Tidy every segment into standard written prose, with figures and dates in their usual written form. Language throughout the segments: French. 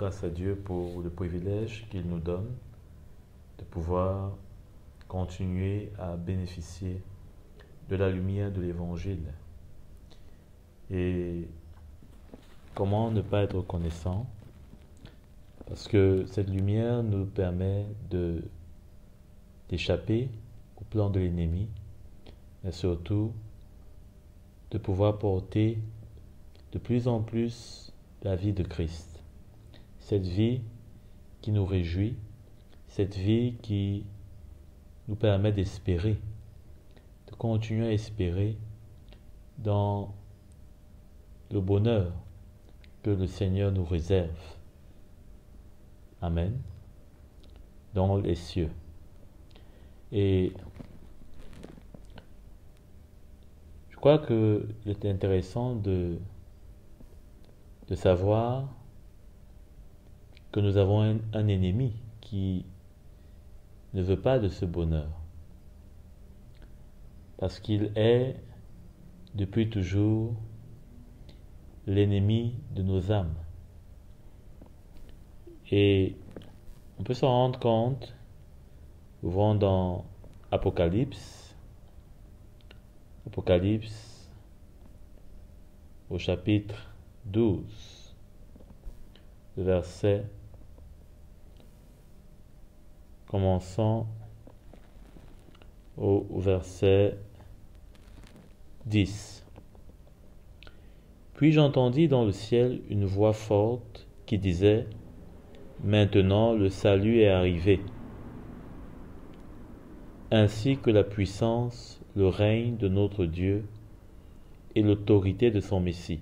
grâce à Dieu pour le privilège qu'il nous donne de pouvoir continuer à bénéficier de la lumière de l'Évangile. Et comment ne pas être reconnaissant? Parce que cette lumière nous permet d'échapper au plan de l'ennemi, mais surtout de pouvoir porter de plus en plus la vie de Christ. Cette vie qui nous réjouit, cette vie qui nous permet d'espérer, de continuer à espérer dans le bonheur que le Seigneur nous réserve. Amen. Dans les cieux. Et je crois qu'il est intéressant de savoir que nous avons un ennemi qui ne veut pas de ce bonheur. Parce qu'il est, depuis toujours, l'ennemi de nos âmes. Et on peut s'en rendre compte, ouvrons dans Apocalypse au chapitre 12, le verset, commençons au verset 10. Puis j'entendis dans le ciel une voix forte qui disait: Maintenant le salut est arrivé, ainsi que la puissance, le règne de notre Dieu et l'autorité de son Messie.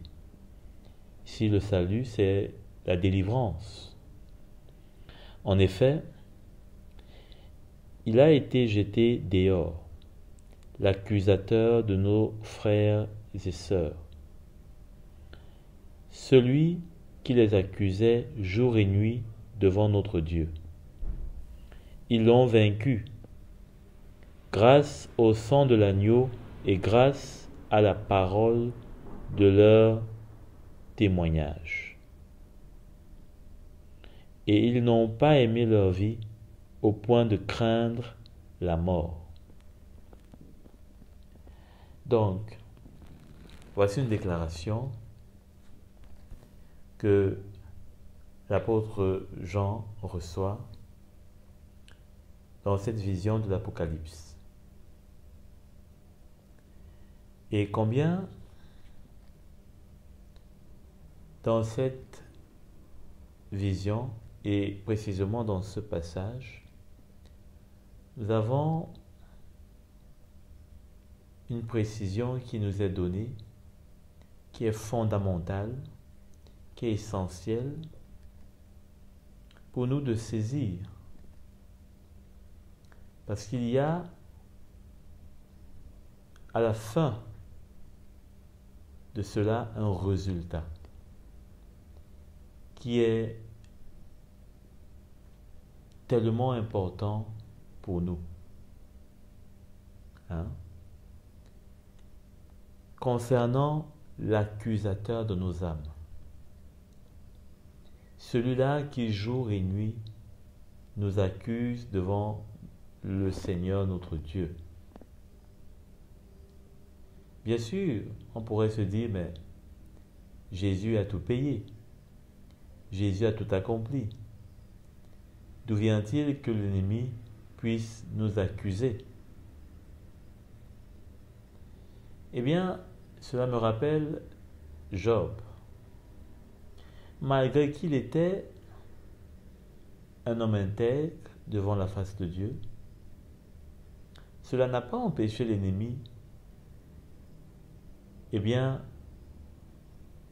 Ici, le salut, c'est la délivrance. En effet, il a été jeté dehors, l'accusateur de nos frères et sœurs, celui qui les accusait jour et nuit devant notre Dieu. Ils l'ont vaincu grâce au sang de l'agneau et grâce à la parole de leur témoignage. Et ils n'ont pas aimé leur vie au point de craindre la mort. Donc, voici une déclaration que l'apôtre Jean reçoit dans cette vision de l'Apocalypse. Et combien dans cette vision, et précisément dans ce passage, nous avons une précision qui nous est donnée, qui est fondamentale, qui est essentielle pour nous de saisir. Parce qu'il y a à la fin de cela un résultat qui est tellement important pour nous. Concernant l'accusateur de nos âmes, celui-là qui jour et nuit nous accuse devant le Seigneur notre Dieu. Bien sûr, on pourrait se dire, mais Jésus a tout payé. Jésus a tout accompli. D'où vient-il que l'ennemi puisse nous accuser? Eh bien, cela me rappelle Job. Malgré qu'il était un homme intègre devant la face de Dieu, cela n'a pas empêché l'ennemi,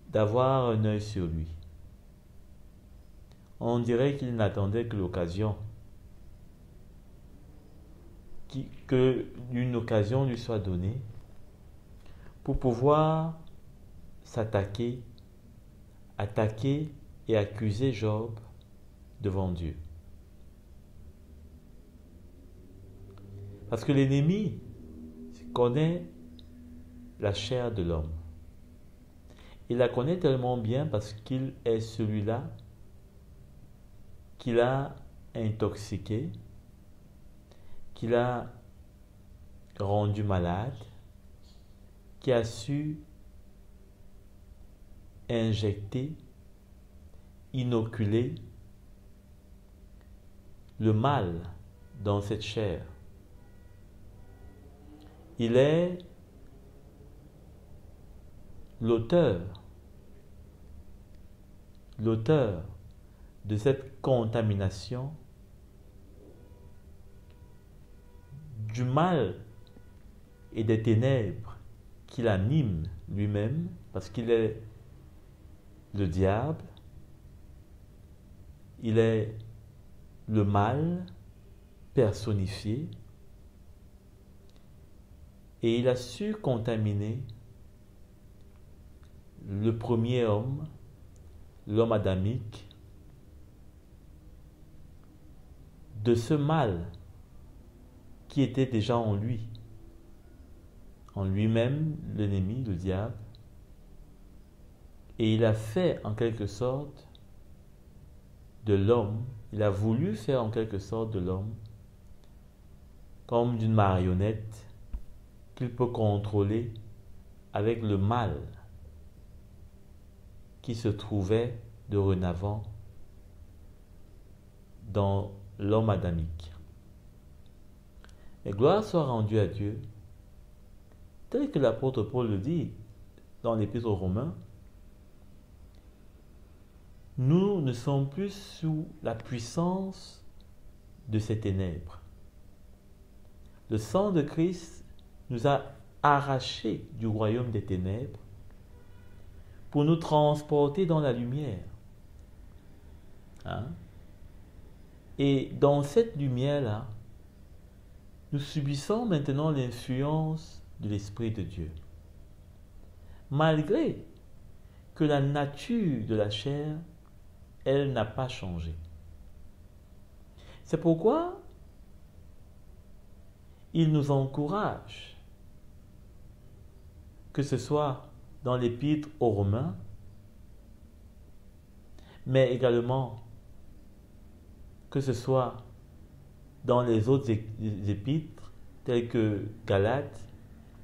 d'avoir un œil sur lui. On dirait qu'il n'attendait que l'occasion, qu'une occasion lui soit donnée pour pouvoir attaquer et accuser Job devant Dieu. Parce que l'ennemi connaît la chair de l'homme. Il la connaît tellement bien parce qu'il est celui-là qui l'a intoxiqué, qui l'a rendu malade, qui a su injecter, inoculer le mal dans cette chair. Il est l'auteur de cette contamination, du mal et des ténèbres qu'il anime lui-même, parce qu'il est le diable, il est le mal personnifié, et il a su contaminer le premier homme, l'homme adamique, de ce mal qui était déjà en lui-même, l'ennemi, le diable, et il a fait en quelque sorte de l'homme, il a voulu faire en quelque sorte de l'homme comme d'une marionnette qu'il peut contrôler avec le mal qui se trouvait dorénavant dans l'homme adamique. Et gloire soit rendue à Dieu, tel que l'apôtre Paul le dit dans l'Épître aux Romains, nous ne sommes plus sous la puissance de ces ténèbres. Le sang de Christ nous a arrachés du royaume des ténèbres pour nous transporter dans la lumière. Et dans cette lumière-là, nous subissons maintenant l'influence de l'Esprit de Dieu. Malgré que la nature de la chair, elle n'a pas changé. C'est pourquoi il nous encourage, que ce soit dans l'Épître aux Romains, mais également que ce soit dans les autres épîtres, tels que Galates,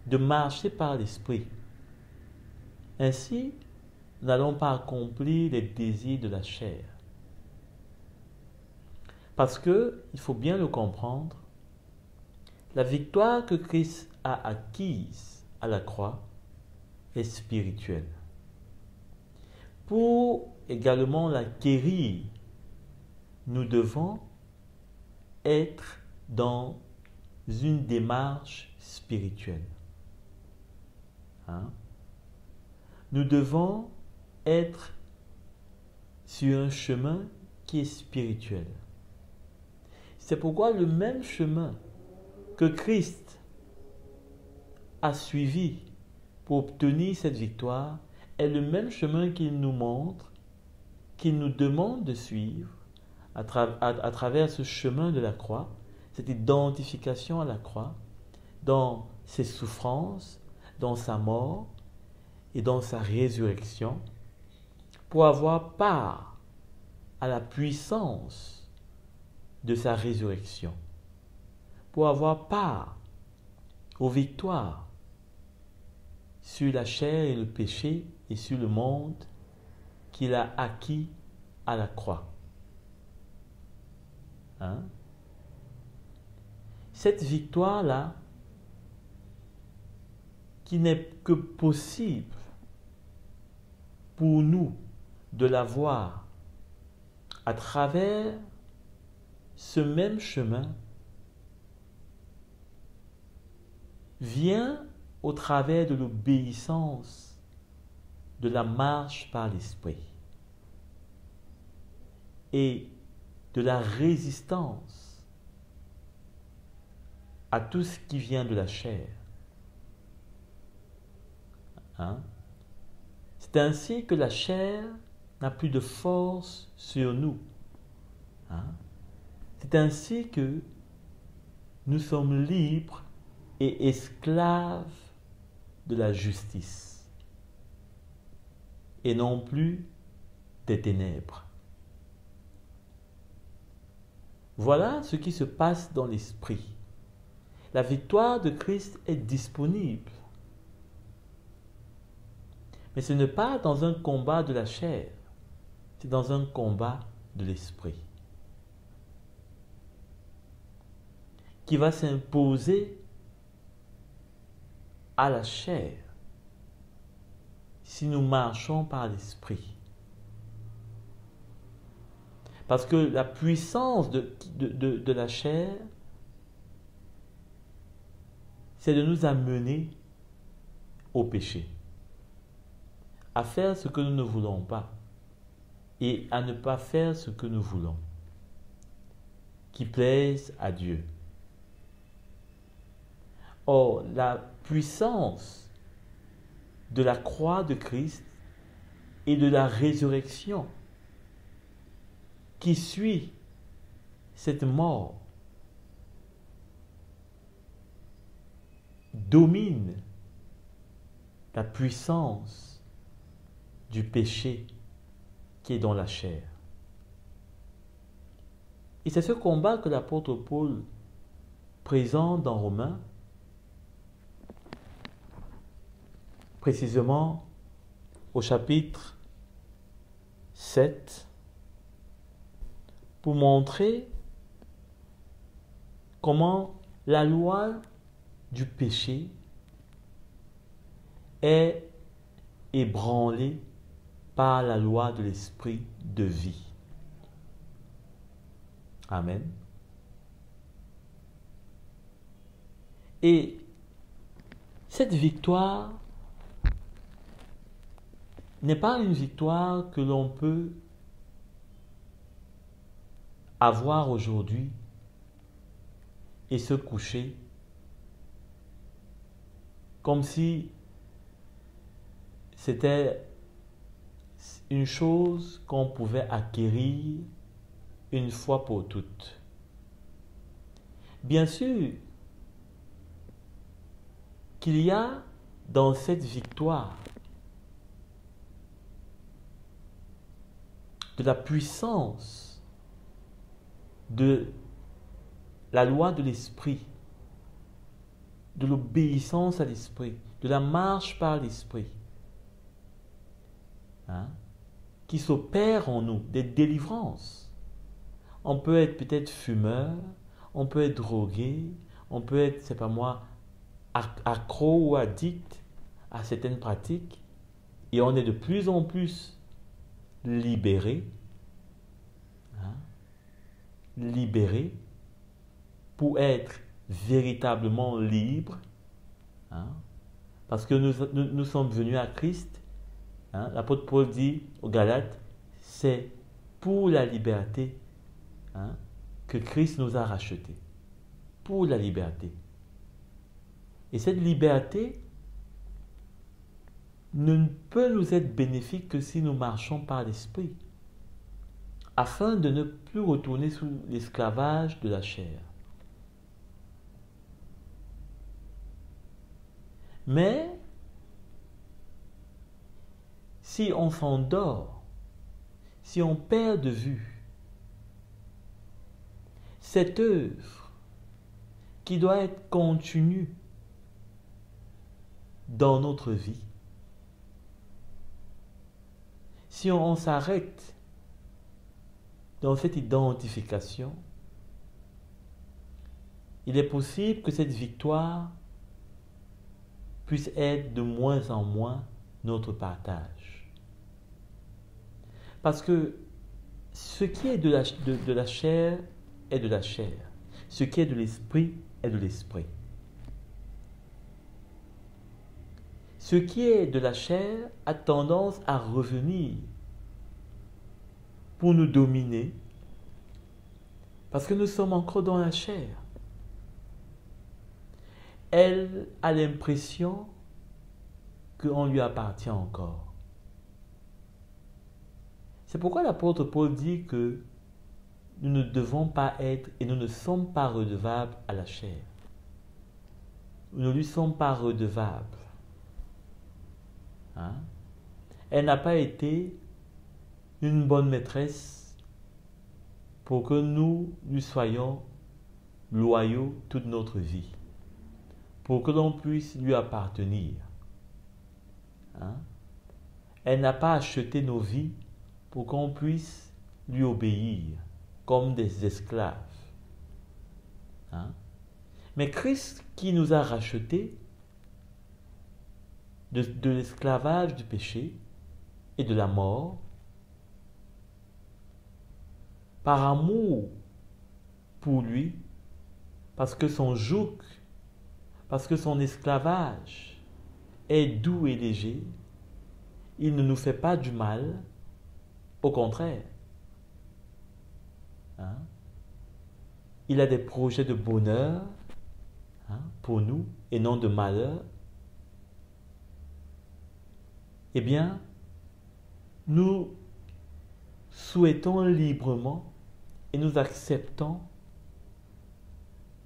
de marcher par l'Esprit. Ainsi, nous n'allons pas accomplir les désirs de la chair. Parce que, il faut bien le comprendre, la victoire que Christ a acquise à la croix est spirituelle. Pour également l'acquérir, nous devons être dans une démarche spirituelle. Nous devons être sur un chemin qui est spirituel. C'est pourquoi le même chemin que Christ a suivi pour obtenir cette victoire est le même chemin qu'il nous montre, qu'il nous demande de suivre à travers ce chemin de la croix, cette identification à la croix, dans ses souffrances, dans sa mort et dans sa résurrection, pour avoir part à la puissance de sa résurrection, pour avoir part aux victoires sur la chair et le péché et sur le monde qu'il a acquis à la croix. Cette victoire-là, qui n'est que possible pour nous de l'avoir à travers ce même chemin, vient au travers de l'obéissance, de la marche par l'Esprit et de la résistance à tout ce qui vient de la chair. C'est ainsi que la chair n'a plus de force sur nous. C'est ainsi que nous sommes libres et esclaves de la justice et non plus des ténèbres. Voilà ce qui se passe dans l'esprit. La victoire de Christ est disponible. Mais ce n'est pas dans un combat de la chair, c'est dans un combat de l'esprit qui va s'imposer à la chair si nous marchons par l'esprit. Parce que la puissance de la chair, c'est de nous amener au péché, à faire ce que nous ne voulons pas et à ne pas faire ce que nous voulons, qui plaise à Dieu. Or, la puissance de la croix de Christ et de la résurrection qui suit cette mort domine la puissance du péché qui est dans la chair. Et c'est ce combat que l'apôtre Paul présente dans Romains, précisément au chapitre 7, pour montrer comment la loi du péché est ébranlée par la loi de l'esprit de vie. Amen. Et cette victoire n'est pas une victoire que l'on peut avoir aujourd'hui et se coucher comme si c'était une chose qu'on pouvait acquérir une fois pour toutes. Bien sûr qu'il y a dans cette victoire de la puissance de la loi de l'esprit, de l'obéissance à l'esprit, de la marche par l'esprit, qui s'opère en nous, des délivrances. On peut être peut-être fumeur, on peut être drogué, on peut être, c'est pas moi, accro ou addict à certaines pratiques, et on est de plus en plus libéré, libéré pour être véritablement libre, parce que nous sommes venus à Christ. L'apôtre Paul dit aux Galates, c'est pour la liberté que Christ nous a rachetés. Pour la liberté. Et cette liberté ne peut nous être bénéfique que si nous marchons par l'esprit, afin de ne plus retourner sous l'esclavage de la chair. Mais si on s'endort, si on perd de vue cette œuvre qui doit être continue dans notre vie, si on s'arrête dans cette identification, il est possible que cette victoire puisse être de moins en moins notre partage. Parce que ce qui est de la chair est de la chair. Ce qui est de l'esprit est de l'esprit. Ce qui est de la chair a tendance à revenir pour nous dominer parce que nous sommes encore dans la chair. Elle a l'impression qu'on lui appartient encore. C'est pourquoi l'apôtre Paul dit que nous ne devons pas être et nous ne sommes pas redevables à la chair. Nous ne lui sommes pas redevables. Elle n'a pas été une bonne maîtresse pour que nous lui soyons loyaux toute notre vie, pour que l'on puisse lui appartenir. Hein? Elle n'a pas acheté nos vies pour qu'on puisse lui obéir comme des esclaves. Hein? Mais Christ qui nous a rachetés de l'esclavage du péché et de la mort, par amour pour lui, parce que son joug, parce que son esclavage est doux et léger, il ne nous fait pas du mal, au contraire. Hein? Il a des projets de bonheur pour nous et non de malheur. Eh bien, nous souhaitons librement et nous acceptons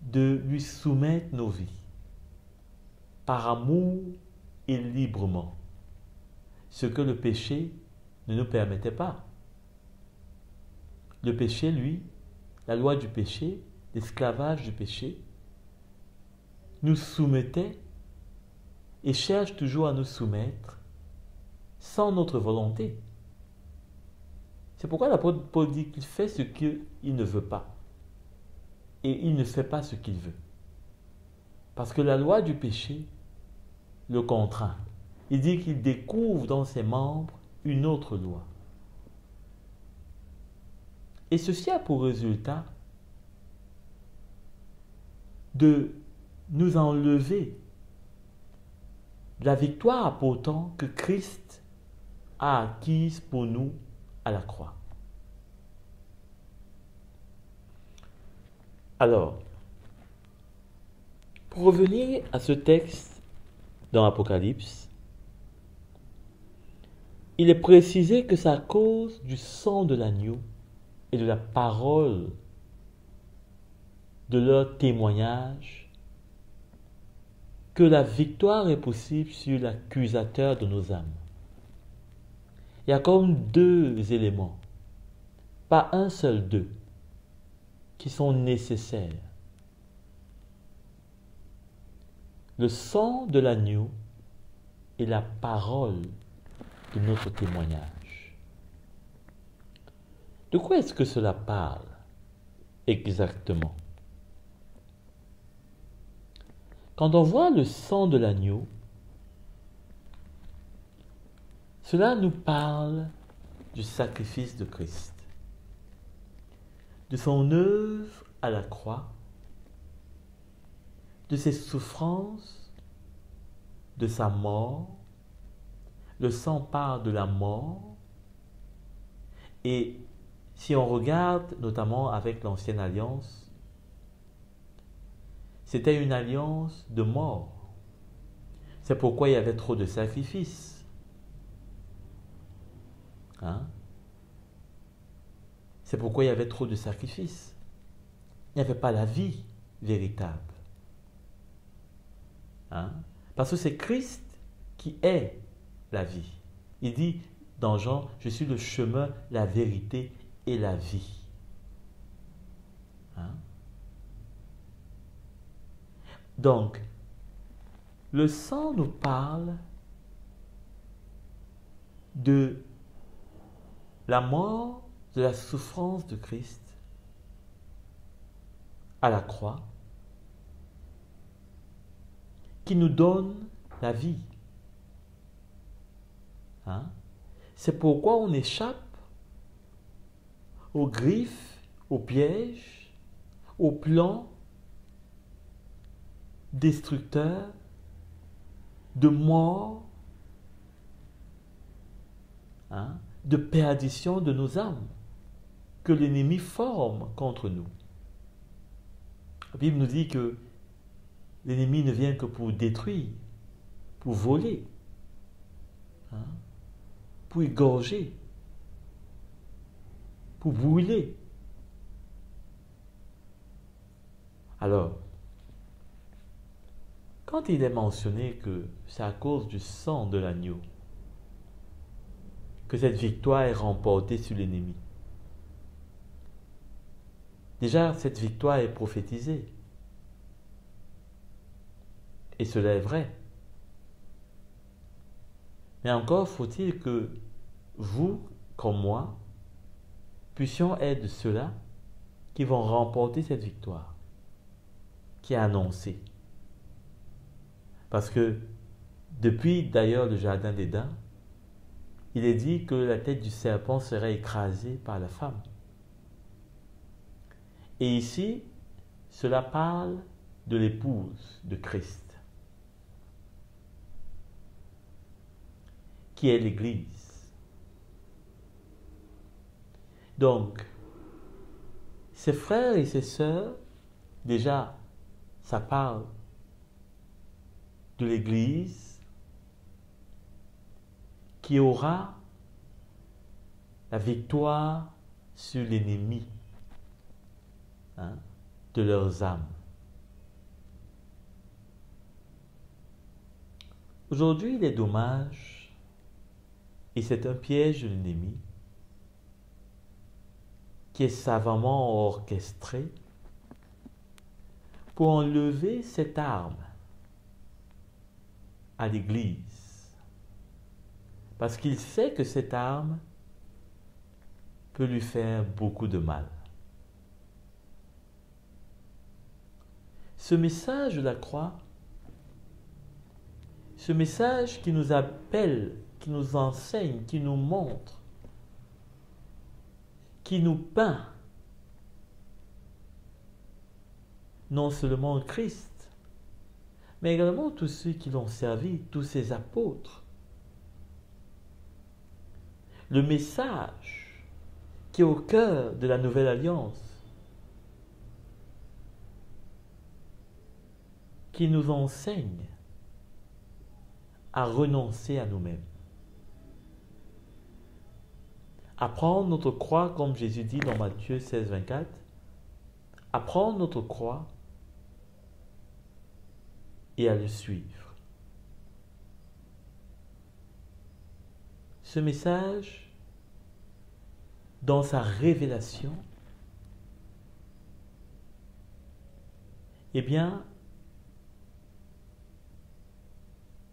de lui soumettre nos vies par amour et librement, ce que le péché ne nous permettait pas. Le péché, lui, la loi du péché, l'esclavage du péché, nous soumettait et cherche toujours à nous soumettre sans notre volonté. C'est pourquoi l'apôtre Paul dit qu'il fait ce qu'il ne veut pas. Et il ne fait pas ce qu'il veut. Parce que la loi du péché le contraint. Il dit qu'il découvre dans ses membres une autre loi. Et ceci a pour résultat de nous enlever la victoire pourtant que Christ a acquise pour nous à la croix. Alors, pour revenir à ce texte dans l'Apocalypse, il est précisé que c'est à cause du sang de l'agneau et de la parole de leur témoignage que la victoire est possible sur l'accusateur de nos âmes. Il y a comme deux éléments, pas un seul, deux, qui sont nécessaires. Le sang de l'agneau et la parole de notre témoignage. De quoi est-ce que cela parle exactement? Quand on voit le sang de l'agneau, cela nous parle du sacrifice de Christ, de son œuvre à la croix, de ses souffrances, de sa mort. Le sang parle de la mort. Et si on regarde notamment avec l'Ancienne Alliance, c'était une alliance de mort. C'est pourquoi il y avait trop de sacrifices. C'est pourquoi il y avait trop de sacrifices. Il n'y avait pas la vie véritable. Parce que c'est Christ qui est la vie. Il dit dans Jean, je suis le chemin, la vérité et la vie. Donc, le sang nous parle de la mort, de la souffrance de Christ à la croix, qui nous donne la vie. C'est pourquoi on échappe aux griffes, aux pièges, aux plans destructeurs de mort, de perdition de nos âmes que l'ennemi forme contre nous. La Bible nous dit que l'ennemi ne vient que pour détruire, pour voler, pour égorger, pour brûler. Alors, quand il est mentionné que c'est à cause du sang de l'agneau que cette victoire est remportée sur l'ennemi, Déjà, cette victoire est prophétisée. Et cela est vrai. Mais encore faut-il que vous, comme moi, puissions être de ceux-là qui vont remporter cette victoire qui est annoncée. Parce que depuis d'ailleurs le jardin d'Éden, il est dit que la tête du serpent serait écrasée par la femme. Et ici, cela parle de l'épouse de Christ, qui est l'Église. Donc, ses frères et ses sœurs, déjà, ça parle de l'Église qui aura la victoire sur l'ennemi de leurs âmes. Aujourd'hui, il est dommage, et c'est un piège de l'ennemi, qui est savamment orchestré pour enlever cette arme à l'Église. Parce qu'il sait que cette arme peut lui faire beaucoup de mal. Ce message de la croix, ce message qui nous appelle, qui nous enseigne, qui nous montre, qui nous peint non seulement Christ, mais également tous ceux qui l'ont servi, tous ces apôtres. Le message qui est au cœur de la nouvelle alliance, qui nous enseigne à renoncer à nous-mêmes, à prendre notre croix, comme Jésus dit dans Matthieu 16, 24, à prendre notre croix et à le suivre. Ce message, dans sa révélation, eh bien,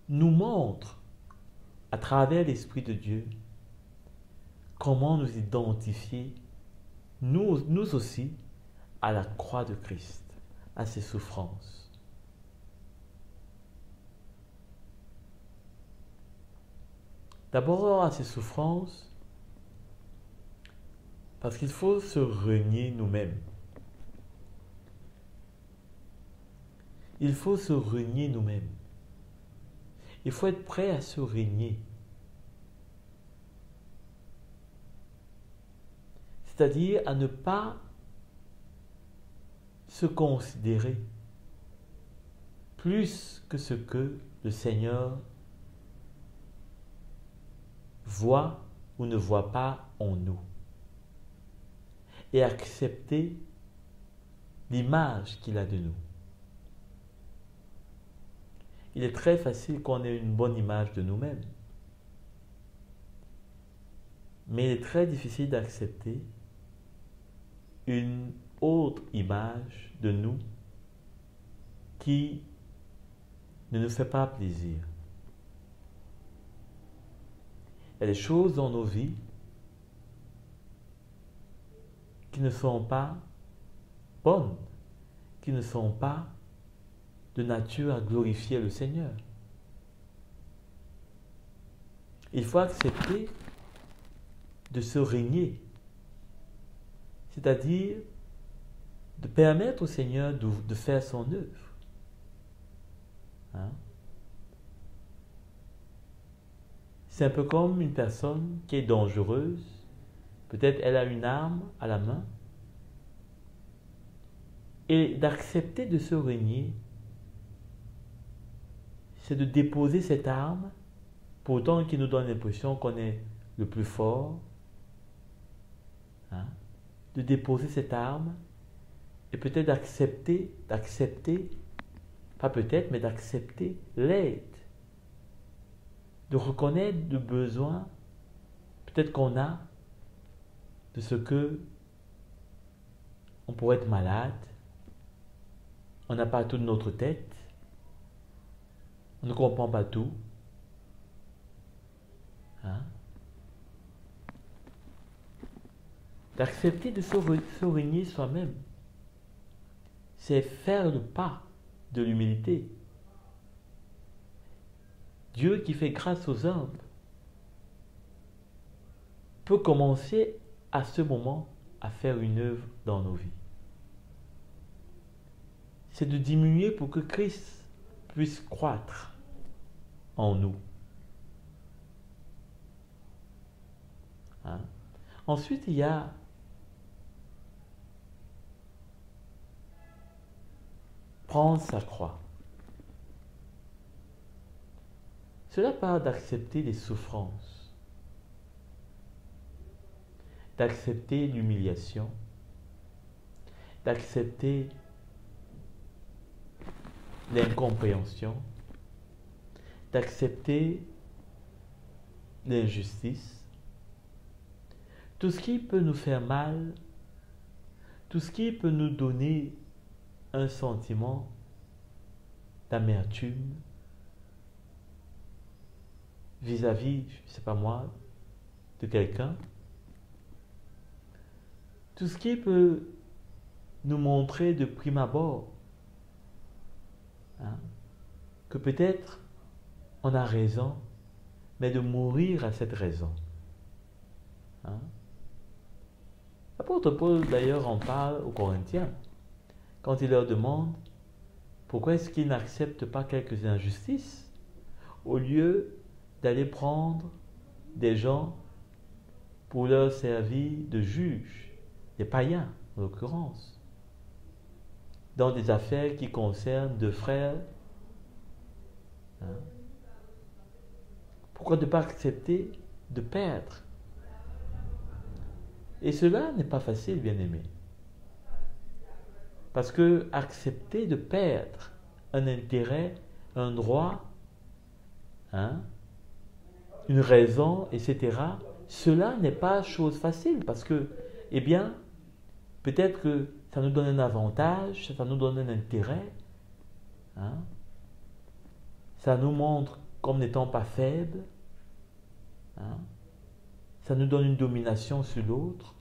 nous montre à travers l'Esprit de Dieu comment nous identifier, nous aussi, à la croix de Christ, à ses souffrances. D'abord à ses souffrances, parce qu'il faut se renier nous-mêmes. Il faut se renier nous-mêmes. Il faut être prêt à se renier. C'est-à-dire à ne pas se considérer plus que ce que le Seigneur voit ou ne voit pas en nous. Et accepter l'image qu'il a de nous. Il est très facile qu'on ait une bonne image de nous-mêmes. Mais il est très difficile d'accepter une autre image de nous qui ne nous fait pas plaisir. Il y a des choses dans nos vies qui ne sont pas bonnes, qui ne sont pas de nature à glorifier le Seigneur. Il faut accepter de se régner, c'est-à-dire de permettre au Seigneur de faire son œuvre. C'est un peu comme une personne qui est dangereuse, peut-être elle a une arme à la main, et d'accepter de se régner, c'est de déposer cette arme, pourtant qui nous donne l'impression qu'on est le plus fort, de déposer cette arme et peut-être d'accepter, pas peut-être, mais d'accepter l'aide, de reconnaître le besoin peut-être qu'on a de ce que on pourrait être malade, on n'a pas tout de notre tête, on ne comprend pas tout. Hein? D'accepter de se régner soi-même, c'est faire le pas de l'humilité. Dieu qui fait grâce aux humbles peut commencer à ce moment à faire une œuvre dans nos vies. C'est de diminuer pour que Christ puisse croître en nous. Hein? Ensuite, il y a prendre sa croix. Cela part d'accepter les souffrances, d'accepter l'humiliation, d'accepter l'incompréhension, d'accepter l'injustice, tout ce qui peut nous faire mal, tout ce qui peut nous donner un sentiment d'amertume vis-à-vis, je ne sais pas moi, de quelqu'un. Tout ce qui peut nous montrer de prime abord que peut-être on a raison, mais de mourir à cette raison. L'apôtre Paul d'ailleurs en parle aux Corinthiens quand il leur demande pourquoi est-ce qu'ils n'acceptent pas quelques injustices au lieu d'aller prendre des gens pour leur servir de juges, des païens en l'occurrence, dans des affaires qui concernent deux frères. Pourquoi ne pas accepter de perdre? Et cela n'est pas facile, bien-aimé. Parce que accepter de perdre un intérêt, un droit, une raison, etc., cela n'est pas chose facile parce que, eh bien, peut-être que ça nous donne un avantage, ça nous donne un intérêt, ça nous montre comme n'étant pas faibles, ça nous donne une domination sur l'autre,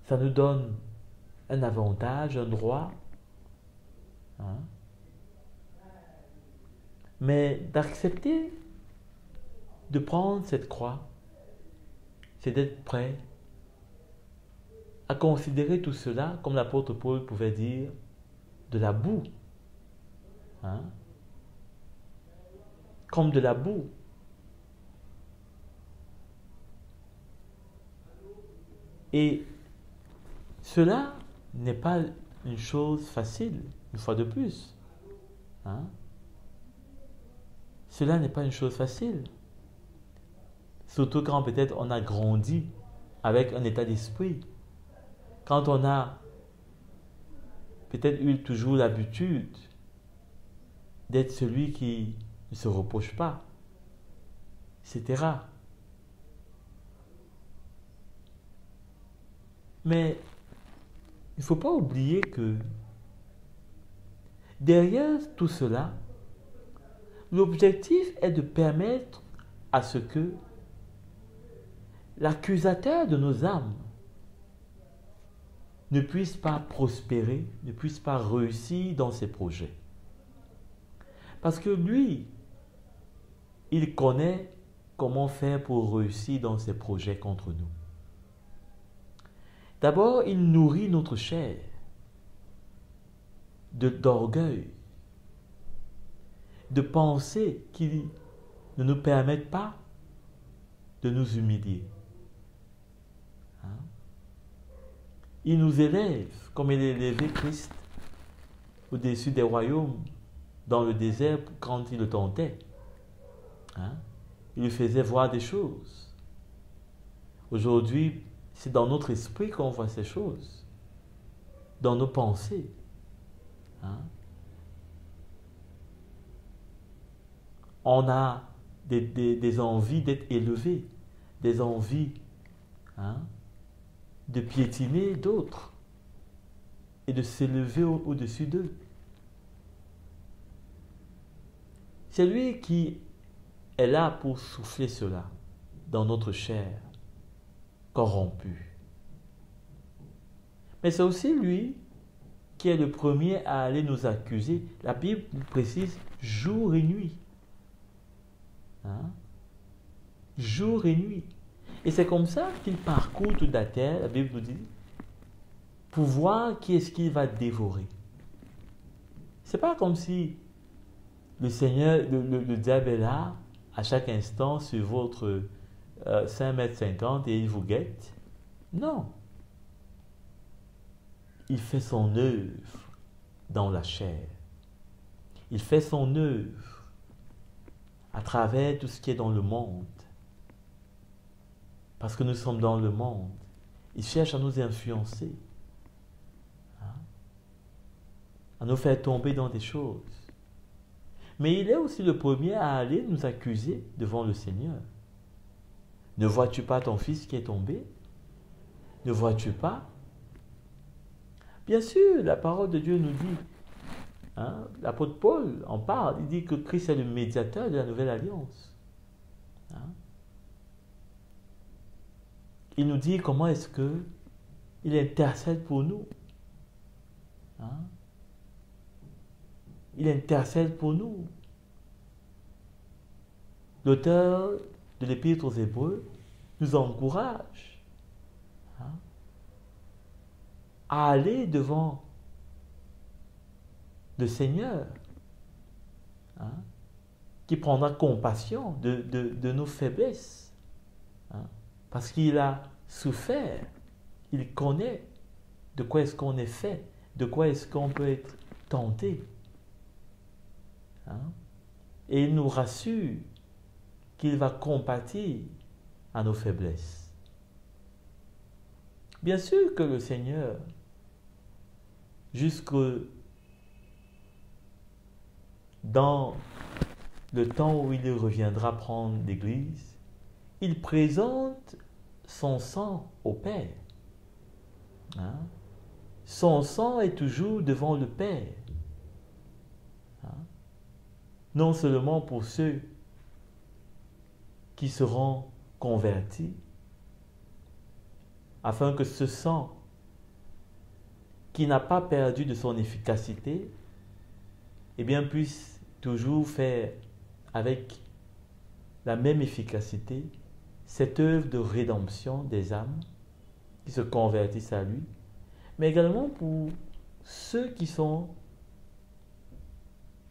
ça nous donne un avantage, un droit. Mais d'accepter de prendre cette croix, c'est d'être prêt à considérer tout cela, comme l'apôtre Paul pouvait dire, de la boue. Comme de la boue. Et cela n'est pas une chose facile, une fois de plus. Cela n'est pas une chose facile. Surtout quand peut-être on a grandi avec un état d'esprit. Quand on a peut-être eu toujours l'habitude d'être celui qui ne se reproche pas, etc. Mais il ne faut pas oublier que derrière tout cela, l'objectif est de permettre à ce que l'accusateur de nos âmes ne puisse pas prospérer, ne puisse pas réussir dans ses projets. Parce que lui, il connaît comment faire pour réussir dans ses projets contre nous. D'abord, il nourrit notre chair d'orgueil, de pensées qui ne nous permettent pas de nous humilier. Il nous élève comme il a élevé Christ au-dessus des royaumes dans le désert quand il le tentait. Il lui faisait voir des choses. Aujourd'hui, c'est dans notre esprit qu'on voit ces choses, dans nos pensées. On a des envies d'être élevés, des envies de piétiner d'autres et de s'élever au-dessus d'eux. C'est lui qui est là pour souffler cela dans notre chair corrompue. Mais c'est aussi lui qui est le premier à aller nous accuser. La Bible nous précise jour et nuit. Hein? Jour et nuit. Et c'est comme ça qu'il parcourt toute la terre, la Bible nous dit, pour voir qui est-ce qu'il va dévorer. C'est pas comme si le Seigneur, le diable est là, à chaque instant, sur votre 5,50 m et il vous guette. Non. Il fait son œuvre dans la chair. Il fait son œuvre à travers tout ce qui est dans le monde. Parce que nous sommes dans le monde. Il cherche à nous influencer. À nous faire tomber dans des choses. Mais il est aussi le premier à aller nous accuser devant le Seigneur. Ne vois-tu pas ton fils qui est tombé? Ne vois-tu pas? Bien sûr, la parole de Dieu nous dit, l'apôtre Paul en parle, il dit que Christ est le médiateur de la nouvelle alliance. Il nous dit comment est-ce qu'il intercède pour nous. Il intercède pour nous. L'auteur de l'Épître aux Hébreux nous encourage à aller devant le Seigneur, qui prendra compassion de nos faiblesses, parce qu'il a souffert, il connaît de quoi est-ce qu'on est fait, de quoi est-ce qu'on peut être tenté. Et il nous rassure qu'il va compatir à nos faiblesses. Bien sûr que le Seigneur, jusque dans le temps où il reviendra prendre l'Église, il présente son sang au Père. Son sang est toujours devant le Père. Non seulement pour ceux qui seront convertis, afin que ce sang, qui n'a pas perdu de son efficacité, puisse toujours faire avec la même efficacité cette œuvre de rédemption des âmes qui se convertissent à lui, mais également pour ceux qui sont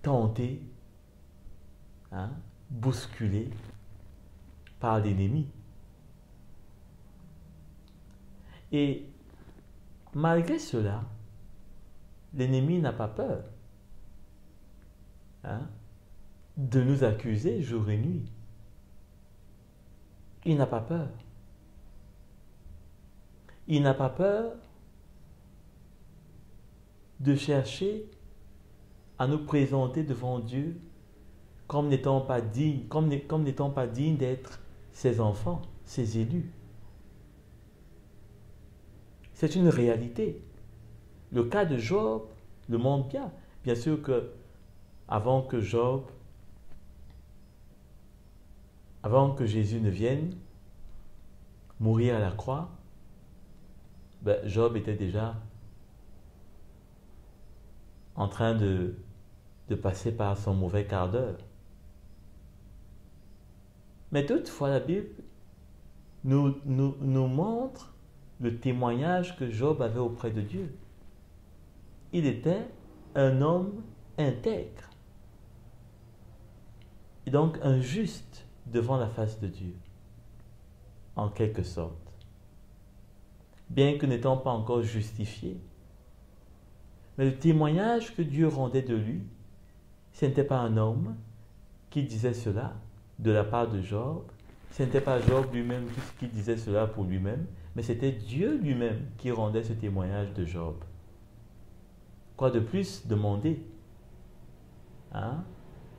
tentés, bousculés par l'ennemi. Et malgré cela, l'ennemi n'a pas peur de nous accuser jour et nuit. Il n'a pas peur. Il n'a pas peur de chercher à nous présenter devant Dieu comme n'étant pas dignes, comme n'étant pas dignes d'être ses enfants, ses élus. C'est une réalité. Le cas de Job le montre bien. Bien sûr que avant que Jésus ne vienne mourir à la croix, Job était déjà en train de passer par son mauvais quart d'heure. Mais toutefois, la Bible nous montre le témoignage que Job avait auprès de Dieu. Il était un homme intègre et donc un juste devant la face de Dieu, en quelque sorte. Bien que n'étant pas encore justifié, mais le témoignage que Dieu rendait de lui, ce n'était pas un homme qui disait cela de la part de Job, ce n'était pas Job lui-même qui disait cela pour lui-même, mais c'était Dieu lui-même qui rendait ce témoignage de Job. Quoi de plus demander?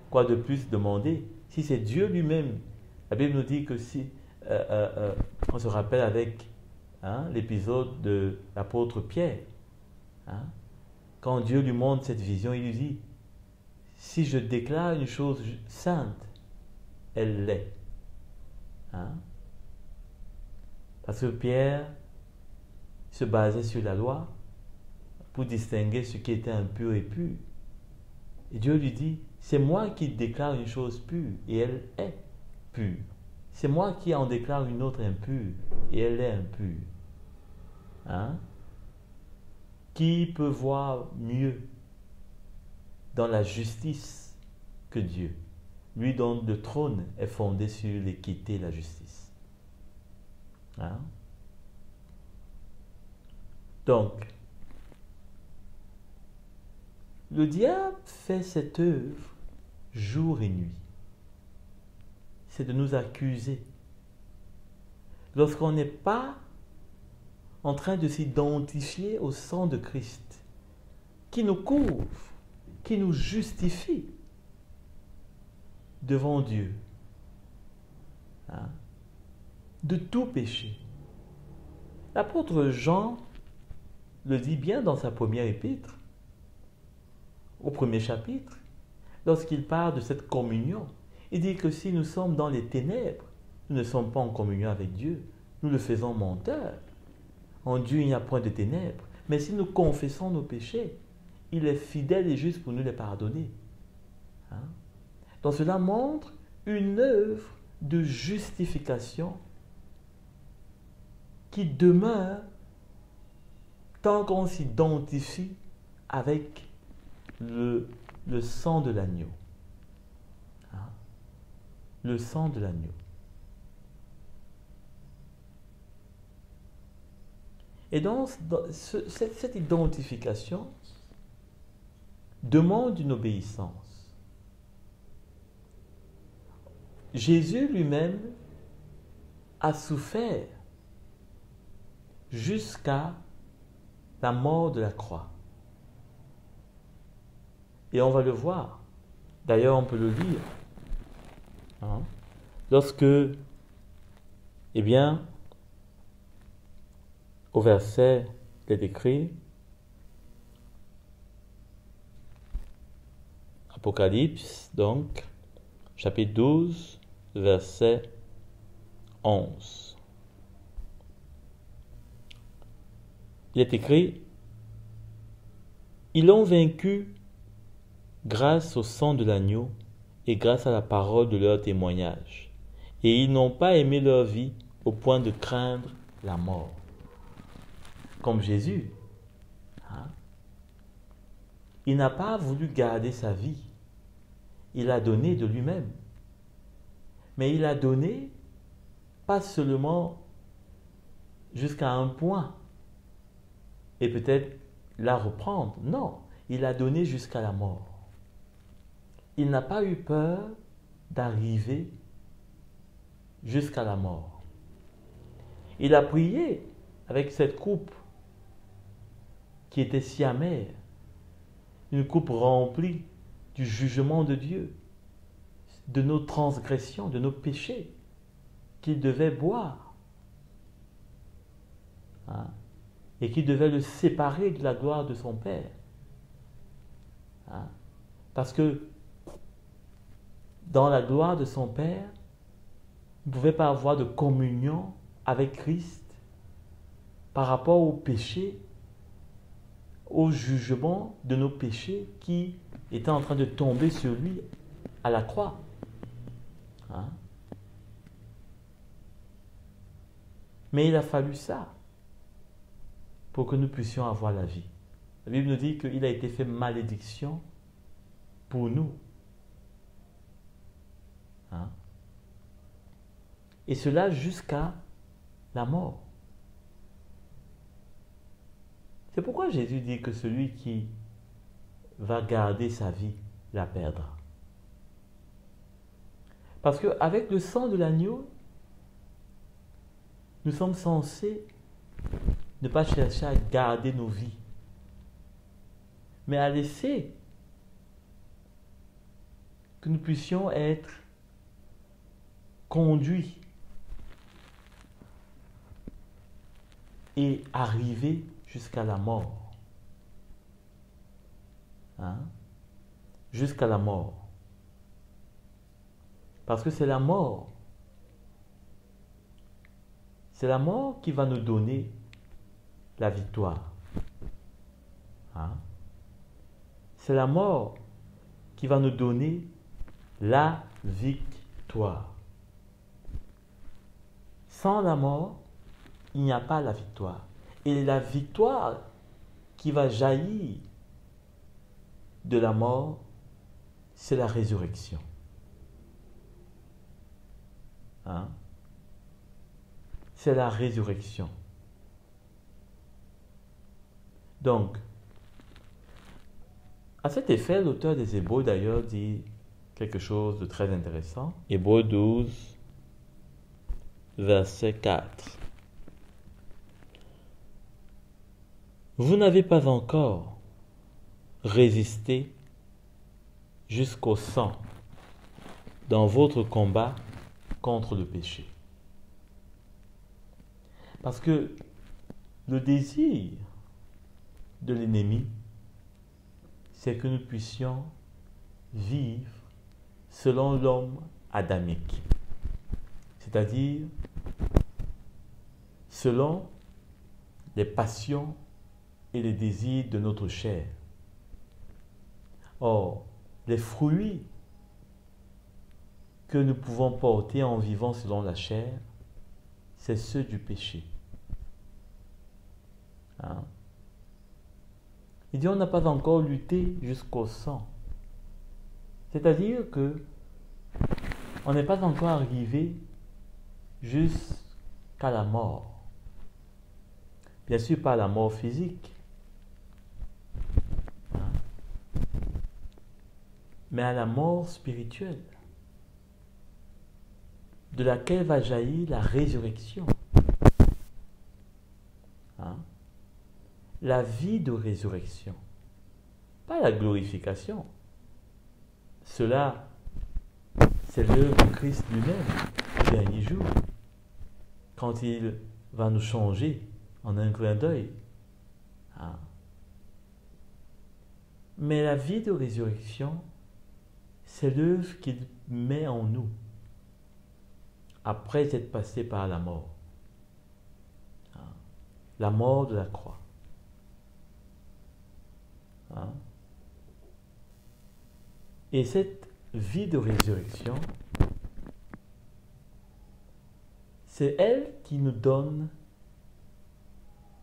Quoi de plus demander? Si c'est Dieu lui-même, la Bible nous dit que si, on se rappelle avec hein, l'épisode de l'apôtre Pierre. Hein. Quand Dieu lui montre cette vision, il lui dit, si je déclare une chose sainte, elle l'est. Hein. Parce que Pierre se basait sur la loi pour distinguer ce qui était impur et pur. Et Dieu lui dit, c'est moi qui déclare une chose pure et elle est pure. C'est moi qui en déclare une autre impure et elle est impure. Hein? Qui peut voir mieux dans la justice que Dieu, lui dont le trône est fondé sur l'équité et la justice. Hein? Donc, le diable fait cette œuvre jour et nuit. C'est de nous accuser. Lorsqu'on n'est pas en train de s'identifier au sang de Christ, qui nous couvre, qui nous justifie devant Dieu, hein, de tout péché. L'apôtre Jean le dit bien dans sa première épître, au premier chapitre, lorsqu'il parle de cette communion. Il dit que si nous sommes dans les ténèbres, nous ne sommes pas en communion avec Dieu, nous le faisons menteur. En Dieu, il n'y a point de ténèbres. Mais si nous confessons nos péchés, il est fidèle et juste pour nous les pardonner. Hein? Donc cela montre une œuvre de justification qui demeure tant qu'on s'identifie avec le sang de l'agneau. Hein? Le sang de l'agneau. Et donc, cette identification demande une obéissance. Jésus lui-même a souffert jusqu'à la mort de la croix. Et on va le voir. D'ailleurs, on peut le lire. Hein? Lorsque, eh bien, au verset il est écrit, Apocalypse, donc, chapitre 12, verset 11. Il est écrit, ils l'ont vaincu grâce au sang de l'agneau et grâce à la parole de leur témoignage. Et ils n'ont pas aimé leur vie au point de craindre la mort. Comme Jésus. Hein? Il n'a pas voulu garder sa vie. Il a donné de lui-même. Mais il a donné pas seulement jusqu'à un point et peut-être la reprendre. Non, il a donné jusqu'à la mort. Il n'a pas eu peur d'arriver jusqu'à la mort. Il a prié avec cette coupe qui était si amère, une coupe remplie du jugement de Dieu, de nos transgressions, de nos péchés, qu'il devait boire, hein, et qui devait le séparer de la gloire de son Père. Hein, parce que dans la gloire de son Père, il ne pouvait pas avoir de communion avec Christ par rapport au péché, au jugement de nos péchés qui étaient en train de tomber sur lui à la croix. Hein? Mais il a fallu ça pour que nous puissions avoir la vie. La Bible nous dit qu'il a été fait malédiction pour nous. Hein? Et cela jusqu'à la mort. C'est pourquoi Jésus dit que celui qui va garder sa vie la perdra. Parce qu'avec le sang de l'agneau, nous sommes censés ne pas chercher à garder nos vies, mais à laisser que nous puissions être conduits et arriver jusqu'à la mort. Hein? Jusqu'à la mort. Parce que c'est la mort. C'est la mort qui va nous donner la victoire. Hein? C'est la mort qui va nous donner la victoire. Sans la mort, il n'y a pas la victoire. Et la victoire qui va jaillir de la mort, c'est la résurrection. Hein? C'est la résurrection. Donc, à cet effet, l'auteur des Hébreux d'ailleurs dit quelque chose de très intéressant. Hébreux 12, verset 4. Vous n'avez pas encore résisté jusqu'au sang dans votre combat contre le péché. Parce que le désir de l'ennemi, c'est que nous puissions vivre selon l'homme adamique, c'est-à-dire selon les passions et les désirs de notre chair. Or, les fruits que nous pouvons porter en vivant selon la chair, c'est ceux du péché. Hein? Il dit on n'a pas encore lutté jusqu'au sang. C'est-à-dire que on n'est pas encore arrivé jusqu'à la mort. Bien sûr, pas la mort physique. Hein? Mais à la mort spirituelle, de laquelle va jaillir la résurrection. Hein? La vie de résurrection, pas la glorification. Cela, c'est l'œuvre de Christ lui-même, le dernier jour, quand il va nous changer en un clin d'œil. Hein? Mais la vie de résurrection, c'est l'œuvre qu'il met en nous, après être passé par la mort. Hein? La mort de la croix. Hein? Et cette vie de résurrection, c'est elle qui nous donne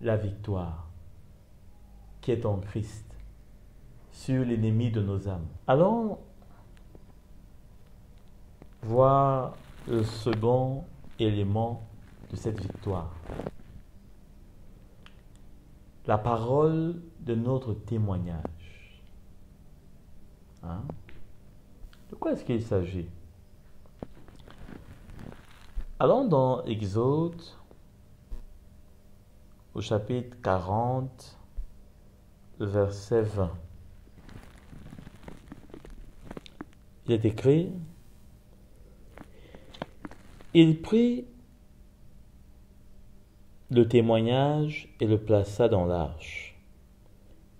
la victoire qui est en Christ sur l'ennemi de nos âmes. Allons voir le second élément de cette victoire. La parole de notre témoignage. Hein? De quoi est-ce qu'il s'agit? Allons dans Exode, au chapitre 40, verset 20. Il est écrit: il prit le témoignage et le plaça dans l'arche.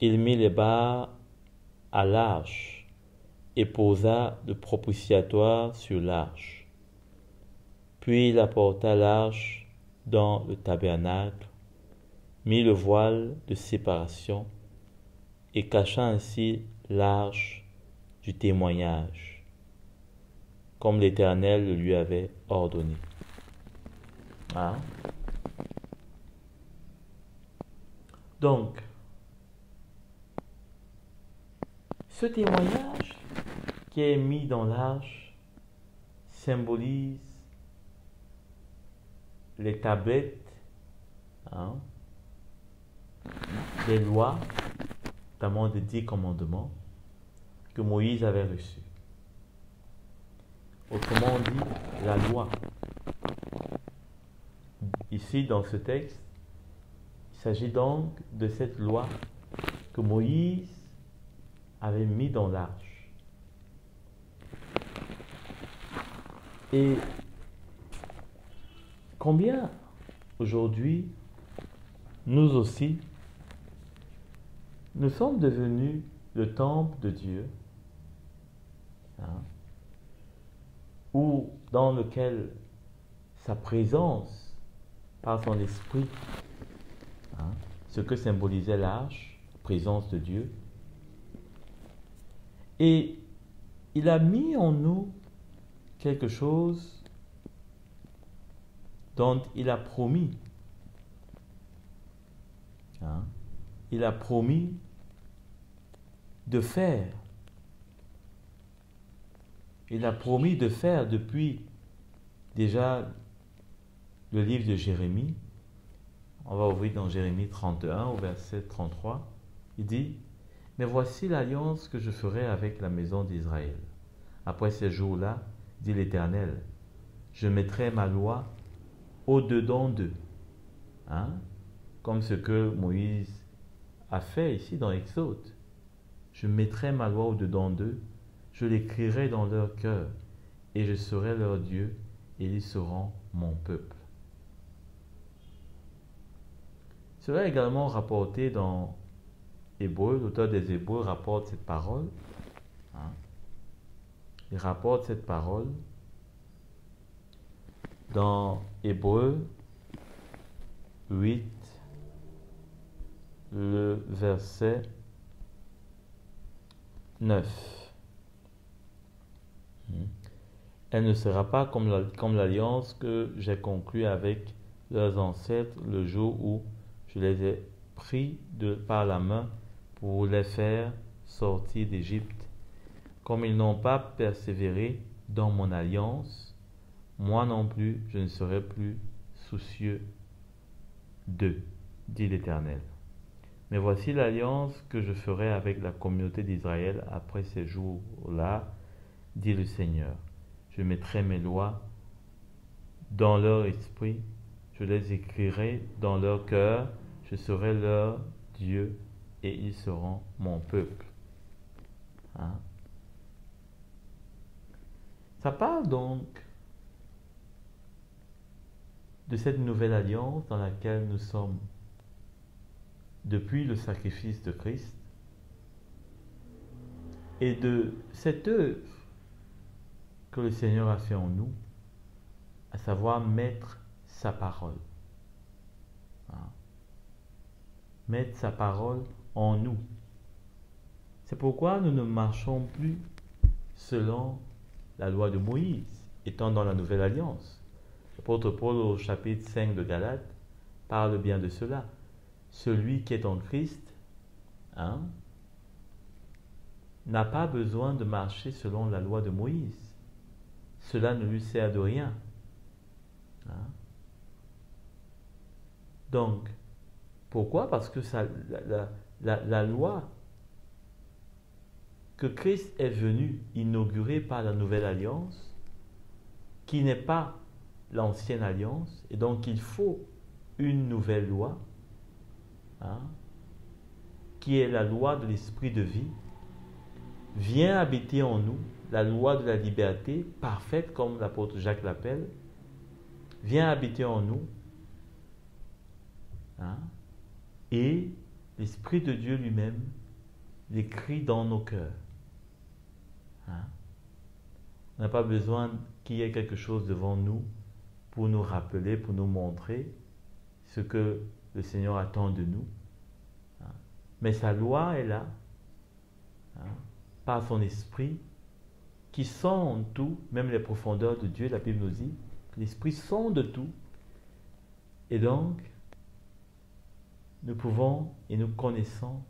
Il mit les barres à l'arche et posa le propitiatoire sur l'arche. Puis il apporta l'arche dans le tabernacle, mit le voile de séparation et cacha ainsi l'arche du témoignage, comme l'Éternel le lui avait ordonné. Hein? Donc, ce témoignage qui est mis dans l'arche symbolise les tablettes, hein, les lois, notamment des 10 commandements que Moïse avait reçus. Autrement dit, la loi. Ici, dans ce texte, il s'agit donc de cette loi que Moïse avait mis dans l'arche. Et combien aujourd'hui nous aussi, nous sommes devenus le temple de Dieu, hein, ou dans lequel sa présence, par son esprit, hein, ce que symbolisait l'arche, présence de Dieu, et il a mis en nous quelque chose dont il a promis. Hein, il a promis de faire. Il a promis de faire depuis déjà le livre de Jérémie. On va ouvrir dans Jérémie 31 au verset 33. Il dit: mais voici l'alliance que je ferai avec la maison d'Israël. Après ces jours-là, dit l'Éternel, je mettrai ma loi au-dedans d'eux. Hein? Comme ce que Moïse a fait ici dans Exode. Je mettrai ma loi au-dedans d'eux, je l'écrirai dans leur cœur, et je serai leur Dieu, et ils seront mon peuple. Cela est également rapporté dans Hébreux. L'auteur des Hébreux rapporte cette parole. Hein? Il rapporte cette parole dans Hébreux 8, le verset 9. Elle ne sera pas comme l'alliance que j'ai conclue avec leurs ancêtres le jour où je les ai pris par la main pour les faire sortir d'Égypte. Comme ils n'ont pas persévéré dans mon alliance, moi non plus je ne serai plus soucieux d'eux, dit l'Éternel. Mais voici l'alliance que je ferai avec la communauté d'Israël après ces jours-là, dit le Seigneur. Je mettrai mes lois dans leur esprit, je les écrirai dans leur cœur, je serai leur Dieu et ils seront mon peuple. Hein? Ça parle donc de cette nouvelle alliance dans laquelle nous sommes depuis le sacrifice de Christ et de cette œuvre que le Seigneur a fait en nous, à savoir mettre sa parole. Hein? Mettre sa parole en nous. C'est pourquoi nous ne marchons plus selon la loi de Moïse, étant dans la nouvelle alliance. L'apôtre Paul au chapitre 5 de Galates parle bien de cela. Celui qui est en Christ, hein, n'a pas besoin de marcher selon la loi de Moïse. Cela ne lui sert de rien. Hein? Donc, pourquoi? Parce que la loi que Christ est venu inaugurer par la nouvelle alliance, qui n'est pas l'ancienne alliance, et donc il faut une nouvelle loi, hein, qui est la loi de l'esprit de vie, vient habiter en nous, la loi de la liberté parfaite, comme l'apôtre Jacques l'appelle, vient habiter en nous, hein, et l'Esprit de Dieu lui-même l'écrit dans nos cœurs. Hein? On n'a pas besoin qu'il y ait quelque chose devant nous pour nous rappeler, pour nous montrer ce que le Seigneur attend de nous. Hein? Mais sa loi est là, hein, par son esprit, qui sonde tout, même les profondeurs de Dieu. La Bible nous dit que l'esprit sonde tout. Et donc, nous pouvons et nous connaissons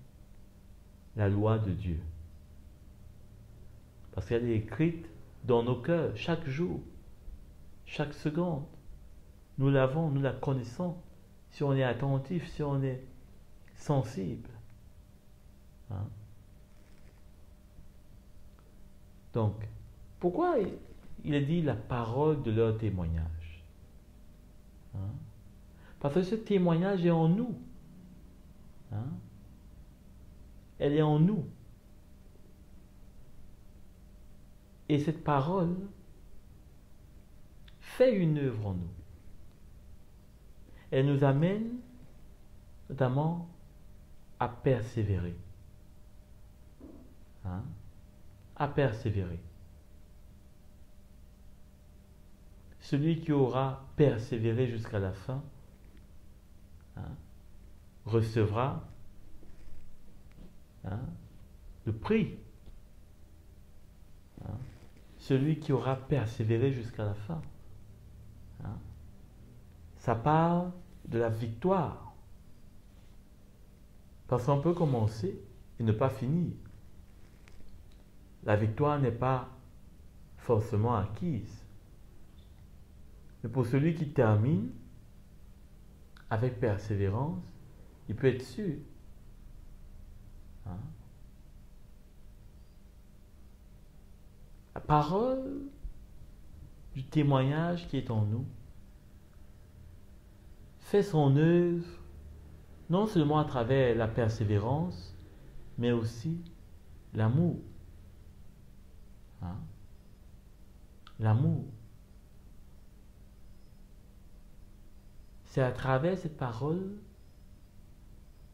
la loi de Dieu. Parce qu'elle est écrite dans nos cœurs chaque jour, chaque seconde. Nous l'avons, nous la connaissons, si on est attentif, si on est sensible. Hein? Donc, pourquoi il est dit la parole de leur témoignage? Hein? Parce que ce témoignage est en nous. Hein? Elle est en nous. Et cette parole fait une œuvre en nous. Elle nous amène notamment à persévérer. Hein? À persévérer. Celui qui aura persévéré jusqu'à la fin, hein, recevra, hein, le prix. Hein? Celui qui aura persévéré jusqu'à la fin. Hein? Ça parle de la victoire. Parce qu'on peut commencer et ne pas finir. La victoire n'est pas forcément acquise. Mais pour celui qui termine avec persévérance, il peut être sûr. Hein? La parole du témoignage qui est en nous fait son œuvre non seulement à travers la persévérance, mais aussi l'amour. Hein? L'amour. C'est à travers cette parole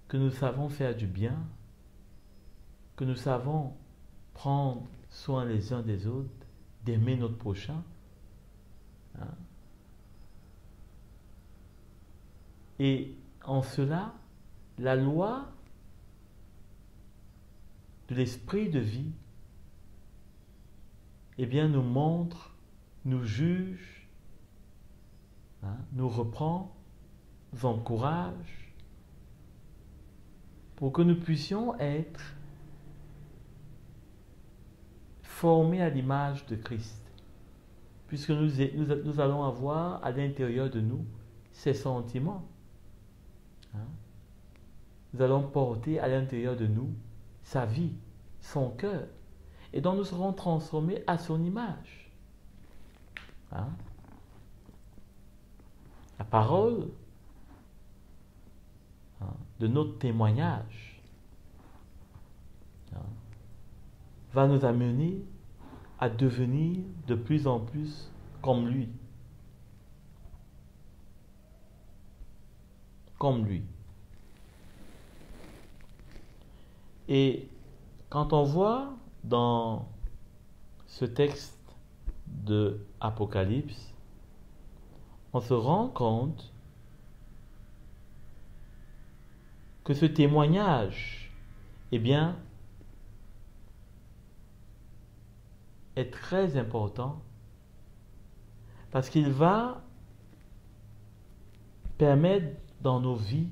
que nous savons faire du bien, que nous savons prendre soin les uns des autres, d'aimer notre prochain. Hein? Et en cela, la loi de l'esprit de vie, eh bien, nous montre, nous juge, hein, nous reprend, nous encourage, pour que nous puissions être formés à l'image de Christ, puisque nous allons avoir à l'intérieur de nous ses sentiments. Hein? Nous allons porter à l'intérieur de nous sa vie, son cœur, et donc nous serons transformés à son image. Hein? La parole, hein, de notre témoignage, hein, va nous amener à devenir de plus en plus comme lui. Comme lui. Et quand on voit dans ce texte de Apocalypse, on se rend compte que ce témoignage, eh bien, est très important parce qu'il va permettre dans nos vies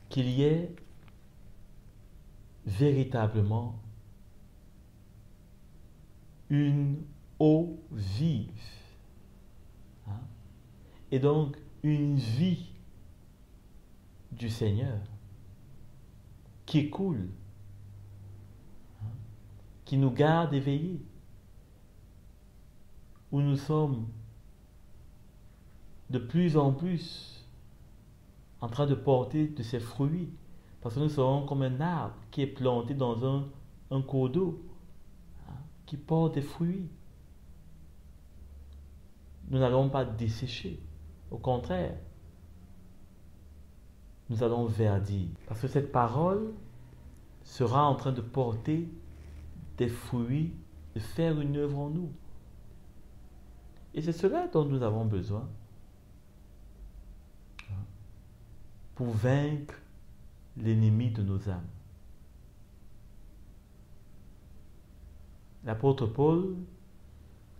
qu'il y ait véritablement une eau vive, hein? Et donc une vie du Seigneur qui coule, hein? Qui nous garde éveillés, où nous sommes de plus en plus en train de porter de ses fruits, parce que nous serons comme un arbre qui est planté dans un cours d'eau, hein, qui porte des fruits. Nous n'allons pas dessécher, au contraire, nous allons verdir, parce que cette parole sera en train de porter des fruits, de faire une œuvre en nous. Et c'est cela dont nous avons besoin pour vaincre l'ennemi de nos âmes. L'apôtre Paul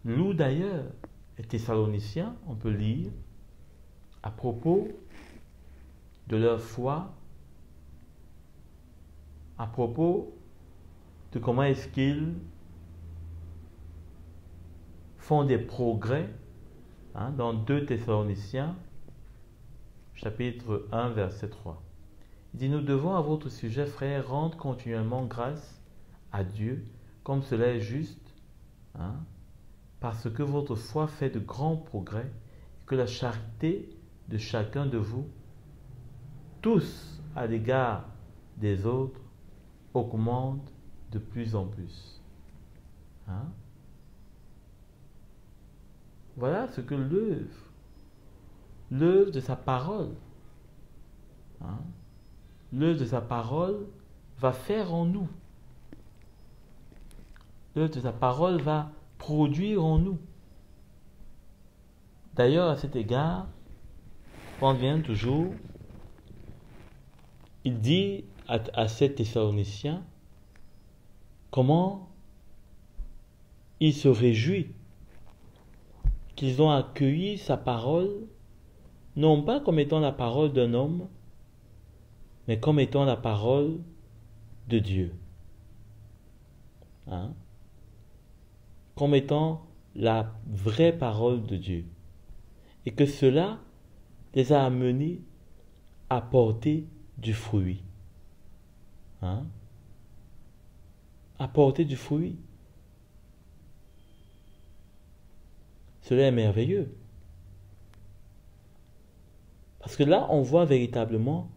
loue d'ailleurs les Thessaloniciens, on peut lire, à propos de leur foi, à propos de comment est-ce qu'ils font des progrès, hein, dans 2 Thessaloniciens, chapitre 1, verset 3. Il dit, nous devons à votre sujet, frères, rendre continuellement grâce à Dieu, comme cela est juste, hein, parce que votre foi fait de grands progrès, et que la charité de chacun de vous, tous à l'égard des autres, augmente de plus en plus. Hein? Voilà ce que l'œuvre de sa parole, Hein? L'œuvre de sa parole va faire en nous. L'œuvre de sa parole va produire en nous. D'ailleurs, à cet égard, Paul vient toujours, il dit à ces Thessaloniciens comment il se réjouit qu'ils ont accueilli sa parole, non pas comme étant la parole d'un homme, mais comme étant la parole de Dieu. Hein? Comme étant la vraie parole de Dieu. Et que cela les a amenés à porter du fruit. Hein? À porter du fruit. Cela est merveilleux. Parce que là, on voit véritablement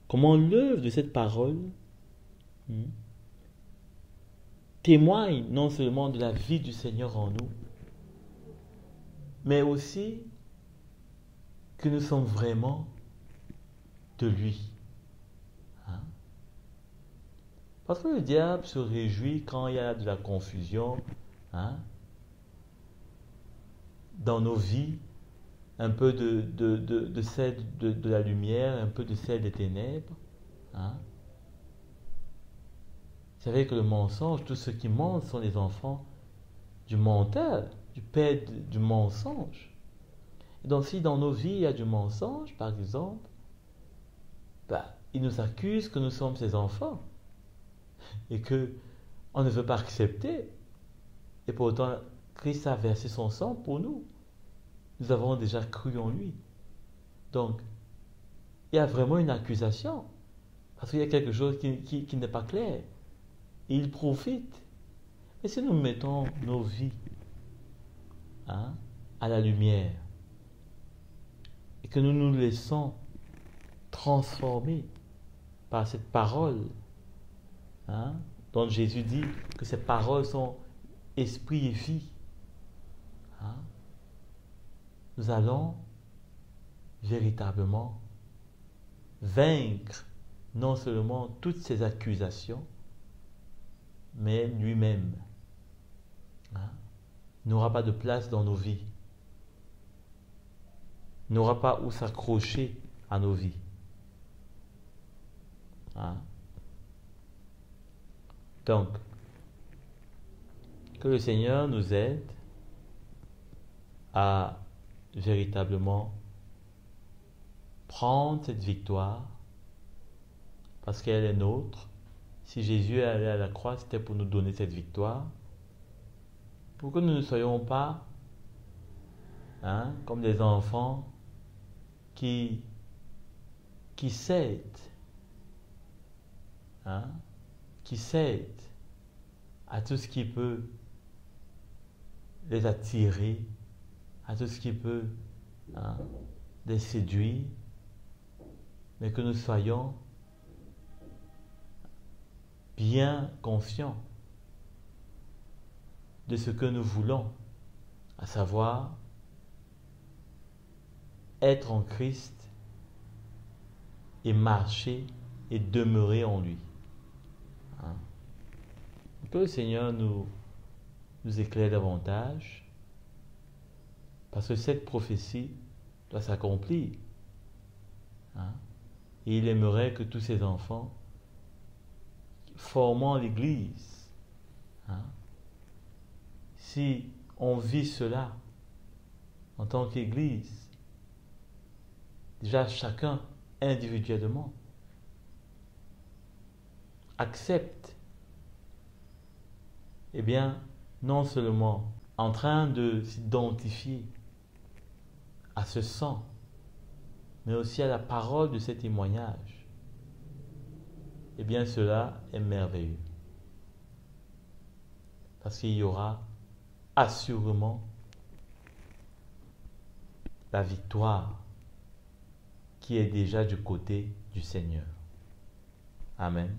comment l'œuvre de cette parole témoigne non seulement de la vie du Seigneur en nous, mais aussi que nous sommes vraiment de lui. Hein? Parce que le diable se réjouit quand il y a de la confusion, hein? Dans nos vies, un peu de celle de la lumière, un peu de celle des ténèbres. Hein? Vous savez que le mensonge, tous ceux qui mentent sont les enfants du menteur, du père du mensonge. Et donc si dans nos vies il y a du mensonge, par exemple, il nous accuse que nous sommes ses enfants et que on ne veut pas accepter. Et pourtant, Christ a versé son sang pour nous. Nous avons déjà cru en lui. Donc, il y a vraiment une accusation. Parce qu'il y a quelque chose qui n'est pas clair. Et il profite. Et si nous mettons nos vies à la lumière, et que nous nous laissons transformer par cette parole, dont Jésus dit que ces paroles sont esprit et vie, nous allons véritablement vaincre non seulement toutes ces accusations, mais lui-même n'aura pas de place dans nos vies, n'aura pas où s'accrocher à nos vies. Donc, que le Seigneur nous aide à véritablement prendre cette victoire, parce qu'elle est nôtre. Si Jésus est allé à la croix, c'était pour nous donner cette victoire, pour que nous ne soyons pas comme des enfants qui cèdent, qui cèdent à tout ce qui peut les attirer, à tout ce qui peut les séduire, mais que nous soyons bien conscients de ce que nous voulons, à savoir être en Christ et marcher et demeurer en lui. Que le Seigneur nous éclaire davantage, parce que cette prophétie doit s'accomplir. Et il aimerait que tous ses enfants, formant l'Église, si on vit cela en tant qu'Église, déjà chacun individuellement accepte, non seulement en train de s'identifier à ce sang, mais aussi à la parole de ces témoignages, cela est merveilleux. Parce qu'il y aura assurément la victoire qui est déjà du côté du Seigneur. Amen.